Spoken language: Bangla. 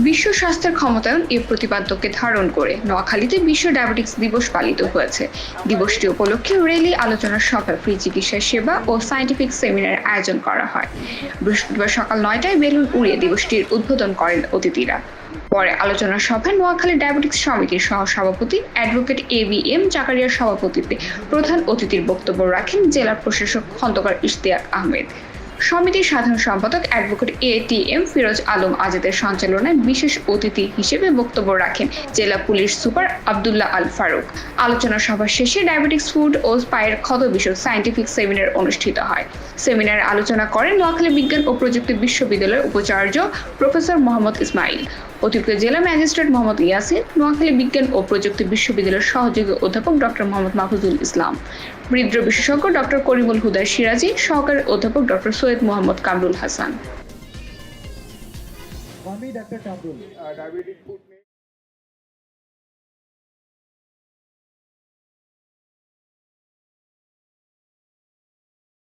বিশ্ব স্বাস্থ্যের ক্ষমতায়ন এ প্রতিপাদ্যকে ধারণ করে নোয়াখালীতে বিশ্ব ডায়াবেটিক্স দিবস পালিত হয়েছে। দিবসটি উপলক্ষে র্যালি, আলোচনা সভা, ফ্রি চিকিৎসা সেবা ও সায়েন্টিফিক সেমিনারের আয়োজন করা হয়। বৃহস্পতিবার সকাল 9টায় বেলুন উড়িয়ে দিবসটির উদ্বোধন করেন অতিথিরা। পরে আলোচনা সভায় নোয়াখালী ডায়াবেটিক্স সমিতির সহ-সভাপতি অ্যাডভোকেট এ.বি.এম. জাকারিয়ার সভাপতিত্বে প্রধান অতিথির বক্তব্য রাখেন জেলা প্রশাসক খন্দকার ইশতিয়াক আহমেদ। সমিতির সাধারণ সম্পাদক অ্যাডভোকেট এ.টি.এম. ফিরোজ আলম আজাদের সঞ্চালনায় বিশেষ অতিথি হিসেবে বক্তব্য রাখেন জেলা পুলিশ সুপার আব্দুল্লাহ আল ফারুক। আলোচনা সভা শেষে ডায়াবেটিক্স ফুড ও পায়ের ক্ষত বিষয়ক সায়েন্টিফিক সেমিনার অনুষ্ঠিত হয়। সেমিনারে আলোচনা করেন নোয়াখালী বিজ্ঞান ও প্রযুক্তি বিশ্ববিদ্যালয়ের উপাচার্য প্রফেসর মোহাম্মদ ইসমাইল, অতিরিক্ত জেলা ম্যাজিস্ট্রেট মোহাম্মদ ইয়াসিন, নোয়াখালী বিজ্ঞান ও প্রযুক্তি বিশ্ববিদ্যালয়ের সহযোগী অধ্যাপক ডক্টর মোহাম্মদ মাহফুজুল ইসলাম, হৃদরোগ বিশেষজ্ঞ ডক্টর করিমুল হুদা সিরাজি, সহকারী অধ্যাপক doctor Syed Mohammad Kamrul Hasan. Diabetic food